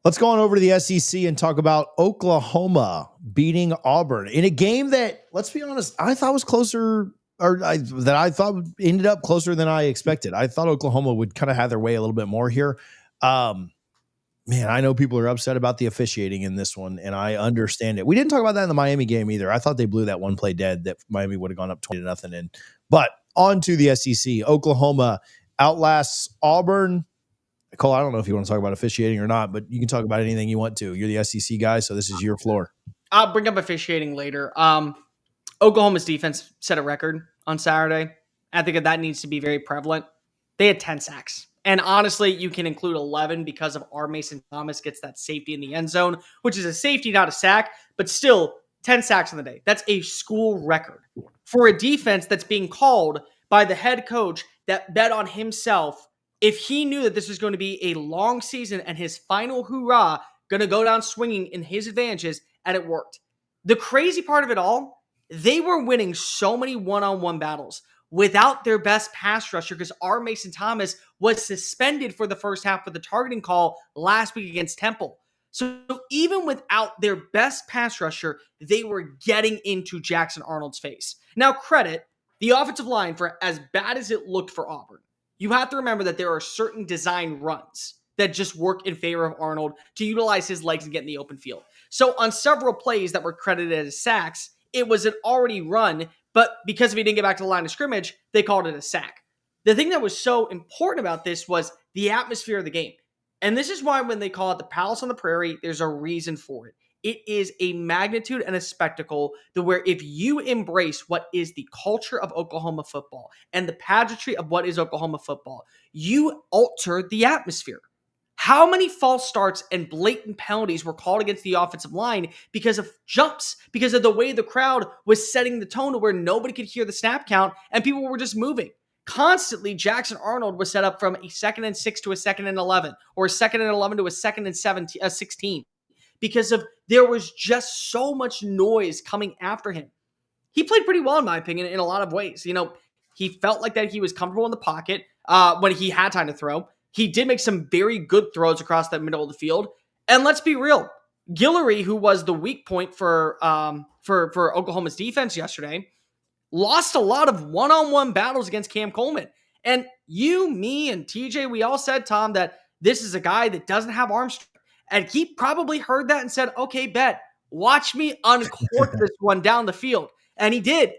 Let's go on over to the SEC and talk about Oklahoma beating Auburn in a game that, let's be honest, I thought was closer, I thought ended up closer than I expected. I thought Oklahoma would kind of have their way a little bit more here. Man, I know people are upset about the officiating in this one, and I understand it. We didn't talk about that in the Miami game either. I thought they blew that one play dead that Miami would have gone up 20-0. But on to the SEC. Oklahoma outlasts Auburn. Cole, I don't know if you want to talk about officiating or not, but you can talk about anything you want to. You're the SEC guy, so this is your floor. I'll bring up officiating later. Oklahoma's defense set a record on Saturday. I think that needs to be very prevalent. They had 10 sacks. And honestly, you can include 11 because of our Mason Thomas gets that safety in the end zone, which is a safety, not a sack, but still 10 sacks in the day. That's a school record for a defense that's being called by the head coach that bet on himself. If he knew that this was going to be a long season and his final hoorah going to go down swinging in his advantages, and it worked. The crazy part of it all, they were winning so many one-on-one battles without their best pass rusher because our Mason Thomas was suspended for the first half of the targeting call last week against Temple. So even without their best pass rusher, they were getting into Jackson Arnold's face. Now, credit the offensive line for as bad as it looked for Auburn. You have to remember that there are certain design runs that just work in favor of Arnold to utilize his legs and get in the open field. So on several plays that were credited as sacks, it was an already run, but because if he didn't get back to the line of scrimmage, they called it a sack. The thing that was so important about this was the atmosphere of the game. And this is why when they call it the Palace on the Prairie, there's a reason for it. It is a magnitude and a spectacle to where if you embrace what is the culture of Oklahoma football and the pageantry of what is Oklahoma football, you alter the atmosphere. How many false starts and blatant penalties were called against the offensive line because of jumps, because of the way the crowd was setting the tone to where nobody could hear the snap count and people were just moving? Constantly, Jackson Arnold was set up from a 2nd and 6 to a 2nd and 11, or a 2nd and 11 to a 2nd and 16, because of there was just so much noise coming after him. He played pretty well, in my opinion, in a lot of ways. You know, he felt like that he was comfortable in the pocket when he had time to throw. He did make some very good throws across the middle of the field. And let's be real, Guillory, who was the weak point for Oklahoma's defense yesterday, lost a lot of one-on-one battles against Cam Coleman. And you, me, and TJ, we all said, Tom, that this is a guy that doesn't have arm strength. And he probably heard that and said, okay, bet, watch me uncork this one down the field. And he did.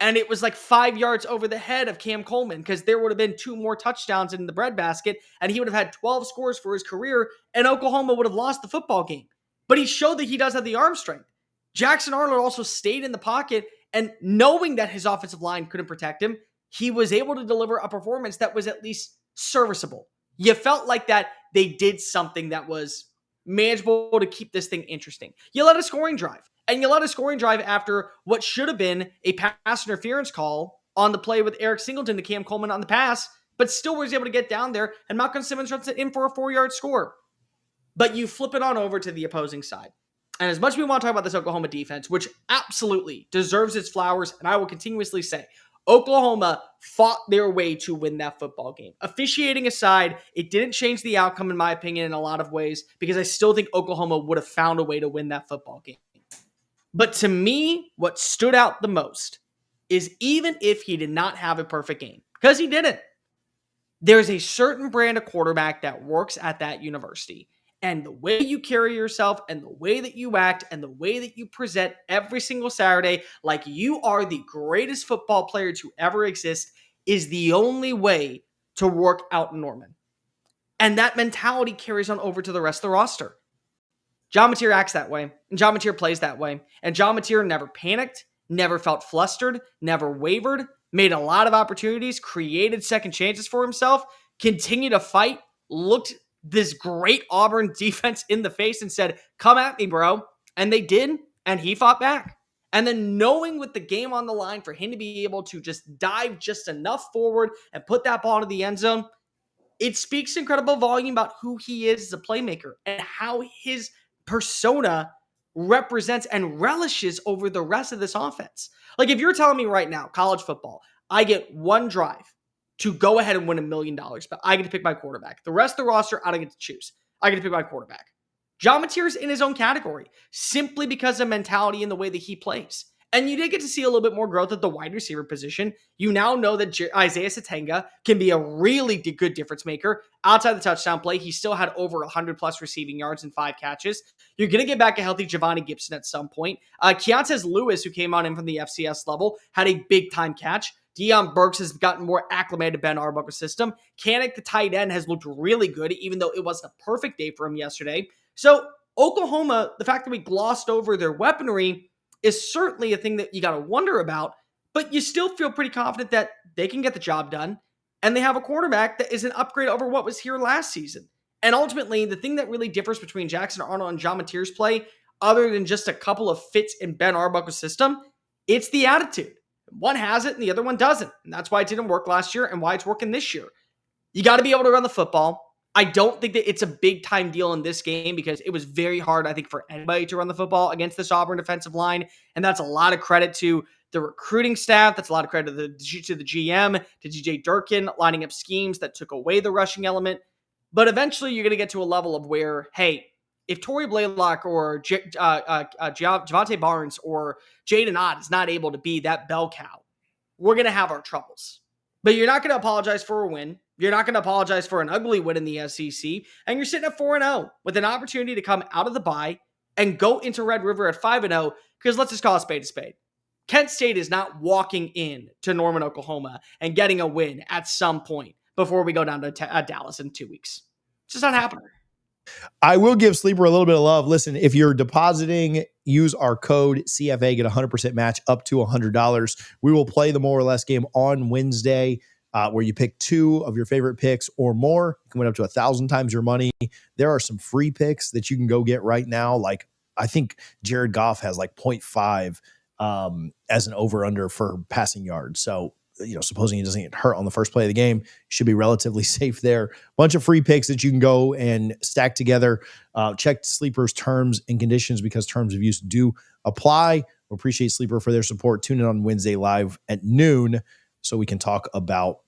And it was like 5 yards over the head of Cam Coleman because there would have been 2 more touchdowns in the breadbasket, and he would have had 12 scores for his career, and Oklahoma would have lost the football game. But he showed that he does have the arm strength. Jackson Arnold also stayed in the pocket, and knowing that his offensive line couldn't protect him, he was able to deliver a performance that was at least serviceable. You felt like that they did something that was manageable to keep this thing interesting. You let a scoring drive. And you let a scoring drive after what should have been a pass interference call on the play with Eric Singleton to Cam Coleman on the pass, but still was able to get down there, and Malcolm Simmons runs it in for a 4-yard score. But you flip it on over to the opposing side. And as much as we want to talk about this Oklahoma defense, which absolutely deserves its flowers, and I will continuously say, Oklahoma fought their way to win that football game. Officiating aside, it didn't change the outcome, in my opinion, in a lot of ways, because I still think Oklahoma would have found a way to win that football game. But to me, what stood out the most is even if he did not have a perfect game, because he didn't, there's a certain brand of quarterback that works at that university. And the way you carry yourself and the way that you act and the way that you present every single Saturday like you are the greatest football player to ever exist is the only way to work out in Norman. And that mentality carries on over to the rest of the roster. John Mateer acts that way, and John Mateer plays that way. And John Mateer never panicked, never felt flustered, never wavered, made a lot of opportunities, created second chances for himself, continued to fight, looked this great Auburn defense in the face and said, come at me, bro. And they did, and he fought back. And then knowing with the game on the line for him to be able to just dive just enough forward and put that ball into the end zone, it speaks incredible volume about who he is as a playmaker and how his persona represents and relishes over the rest of this offense. Like if you're telling me right now, college football, I get one drive to go ahead and win $1 million, but I get to pick my quarterback. The rest of the roster, I don't get to choose. I get to pick my quarterback. John Mateer's in his own category simply because of mentality and the way that he plays. And you did get to see a little bit more growth at the wide receiver position. You now know that Isaiah Satenga can be a really good difference maker. Outside the touchdown play, he still had over 100 plus receiving yards and 5 catches. You're going to get back a healthy Giovanni Gibson at some point. Keontae Lewis, who came on in from the FCS level, had a big time catch. Deion Burks has gotten more acclimated to Ben Arbuckle's system. Kanik, the tight end, has looked really good, even though it wasn't a perfect day for him yesterday. So Oklahoma, the fact that we glossed over their weaponry is certainly a thing that you got to wonder about, but you still feel pretty confident that they can get the job done. And they have a quarterback that is an upgrade over what was here last season. And ultimately, the thing that really differs between Jackson Arnold and John Mateer's play, other than just a couple of fits in Ben Arbuckle's system, it's the attitude. One has it and the other one doesn't. And that's why it didn't work last year and why it's working this year. You got to be able to run the football. I don't think that it's a big time deal in this game because it was very hard, I think, for anybody to run the football against this Auburn defensive line. And that's a lot of credit to the recruiting staff. That's a lot of credit to the GM, to DJ Durkin, lining up schemes that took away the rushing element. But eventually you're going to get to a level of where, hey, if Torrey Blaylock or Javante Barnes or Jaden Ott is not able to be that bell cow, we're going to have our troubles. But you're not going to apologize for a win. You're not going to apologize for an ugly win in the SEC. And you're sitting at 4-0 with an opportunity to come out of the bye and go into Red River at 5-0 because let's just call a spade a spade. Kent State is not walking in to Norman, Oklahoma and getting a win at some point before we go down to Dallas in 2 weeks. It's just not happening. I will give Sleeper a little bit of love. Listen, if you're depositing, use our code CFA, get a 100% match up to $100. We will play the more or less game on Wednesday, where you pick 2 of your favorite picks or more. You can win up to 1,000 times your money. There are some free picks that you can go get right now. Like, I think Jared Goff has like 0.5 as an over-under for passing yards. So, supposing he doesn't get hurt on the first play of the game, should be relatively safe there. Bunch of free picks that you can go and stack together. Check Sleeper's terms and conditions because terms of use do apply. We appreciate Sleeper for their support. Tune in on Wednesday live at noon so we can talk about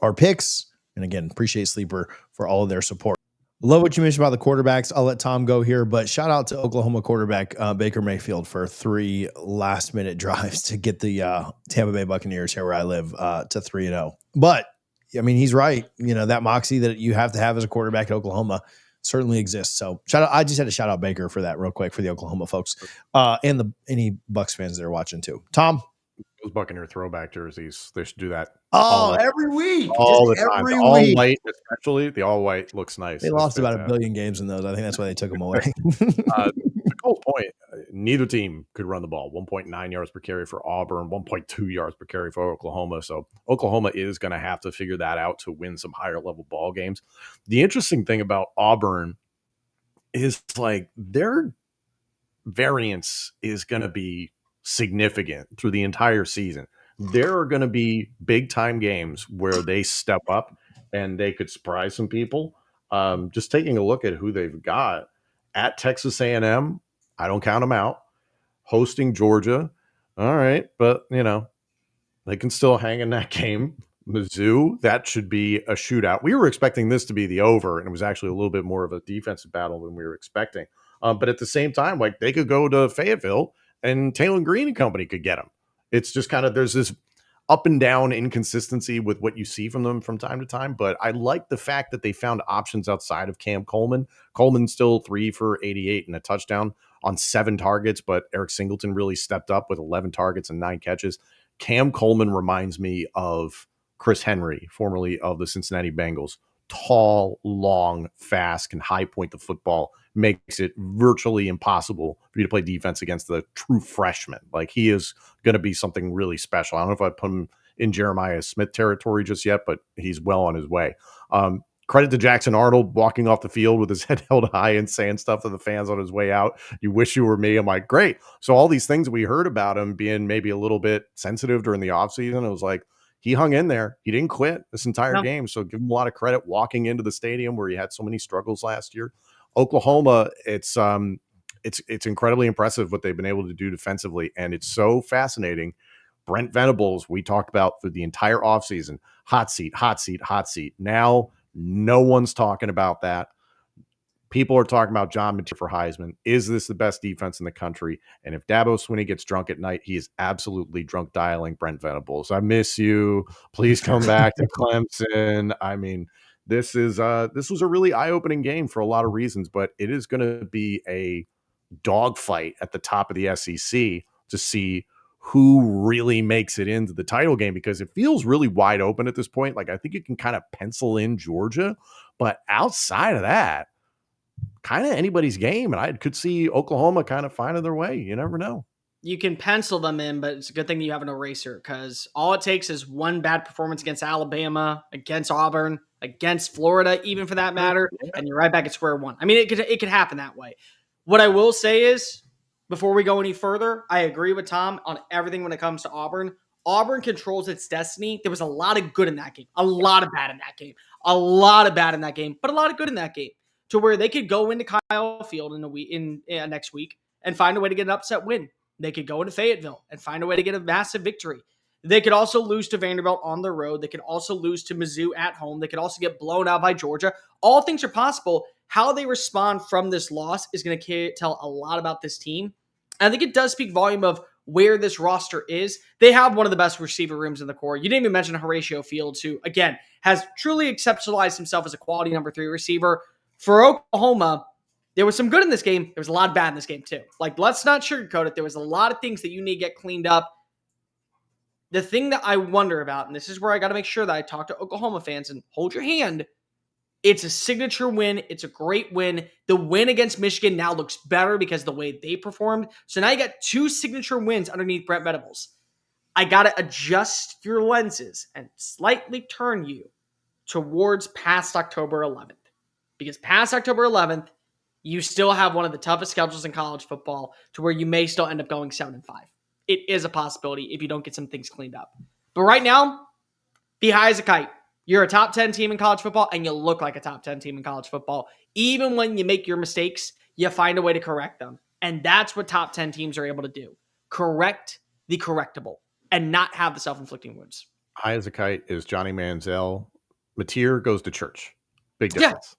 our picks. And again, appreciate Sleeper for all of their support. Love what you mentioned about the quarterbacks. I'll let Tom go here, but shout out to Oklahoma quarterback Baker Mayfield for 3 last-minute drives to get the Tampa Bay Buccaneers, here where I live, to 3-0. But, I mean, he's right. That moxie that you have to have as a quarterback at Oklahoma certainly exists. So, shout out. I just had to shout out Baker for that real quick for the Oklahoma folks and any Bucs fans that are watching too. Tom? Those Buccaneer throwback jerseys, they should do that. Every week. All the time. Every All week. white, especially. The all white looks nice. They lost about 1 billion games in those. I think that's why they took them away. To Cole's point, neither team could run the ball. 1.9 yards per carry for Auburn, 1.2 yards per carry for Oklahoma. So Oklahoma is going to have to figure that out to win some higher level ball games. The interesting thing about Auburn is like their variance is going to be significant through the entire season. There are going to be big time games where they step up and they could surprise some people. Just taking a look at who they've got at Texas A&M, I don't count them out. Hosting Georgia, all right, but they can still hang in that game. Mizzou, that should be a shootout. We were expecting this to be the over, and it was actually a little bit more of a defensive battle than we were expecting. But at the same time, like they could go to Fayetteville and Taylor Green and company could get them. It's just kind of there's this up and down inconsistency with what you see from them from time to time. But I like the fact that they found options outside of Cam Coleman. Coleman still 3 for 88 and a touchdown on 7 targets, but Eric Singleton really stepped up with 11 targets and 9 catches. Cam Coleman reminds me of Chris Henry, formerly of the Cincinnati Bengals. Tall, long, fast, can high point the football, makes it virtually impossible for you to play defense against the true freshman. Like he is going to be something really special. I don't know if I put him in Jeremiah Smith territory just yet, but he's well on his way. Credit to Jackson Arnold walking off the field with his head held high and saying stuff to the fans on his way out. You wish you were me. I'm like, great. So all these things we heard about him being maybe a little bit sensitive during the offseason, it was like, he hung in there. He didn't quit this entire game. So give him a lot of credit walking into the stadium where he had so many struggles last year. Oklahoma, it's incredibly impressive what they've been able to do defensively. And it's so fascinating. Brent Venables, we talked about through the entire offseason, hot seat. Now no one's talking about that. People are talking about John Mateer for Heisman. Is this the best defense in the country? And if Dabo Swinney gets drunk at night, he is absolutely drunk dialing Brent Venables. I miss you. Please come back to Clemson. I mean, this was a really eye-opening game for a lot of reasons, but it is going to be a dogfight at the top of the SEC to see who really makes it into the title game, because it feels really wide open at this point. Like, I think you can kind of pencil in Georgia, but outside of that, kind of anybody's game, and I could see Oklahoma kind of finding their way. You never know. You can pencil them in, but it's a good thing you have an eraser, because all it takes is one bad performance against Alabama, against Auburn, against Florida, even for that matter, and you're right back at square one. I mean, it could happen that way. What I will say is, before we go any further, I agree with Tom on everything when it comes to Auburn. Auburn controls its destiny. There was a lot of good in that game, a lot of bad in that game, a lot of bad in that game, but a lot of good in that game, to where they could go into Kyle Field next week and find a way to get an upset win. They could go into Fayetteville and find a way to get a massive victory. They could also lose to Vanderbilt on the road. They could also lose to Mizzou at home. They could also get blown out by Georgia. All things are possible. How they respond from this loss is going to tell a lot about this team. I think it does speak volume of where this roster is. They have one of the best receiver rooms in the core. You didn't even mention Horatio Fields, who, again, has truly exceptionalized himself as a quality number 3 receiver. For Oklahoma, there was some good in this game. There was a lot of bad in this game, too. Like, let's not sugarcoat it. There was a lot of things that you need to get cleaned up. The thing that I wonder about, and this is where I got to make sure that I talk to Oklahoma fans and hold your hand, it's a signature win. It's a great win. The win against Michigan now looks better because of the way they performed. So now you got 2 signature wins underneath Brent Venables. I got to adjust your lenses and slightly turn you towards past October 11th. Because past October 11th, you still have one of the toughest schedules in college football, to where you may still end up going 7-5. It is a possibility if you don't get some things cleaned up. But right now, be high as a kite. You're a top 10 team in college football, and you look like a top 10 team in college football. Even when you make your mistakes, you find a way to correct them. And that's what top 10 teams are able to do. Correct the correctable and not have the self-inflicting wounds. High as a kite is Johnny Manziel. Mateer goes to church. Big difference.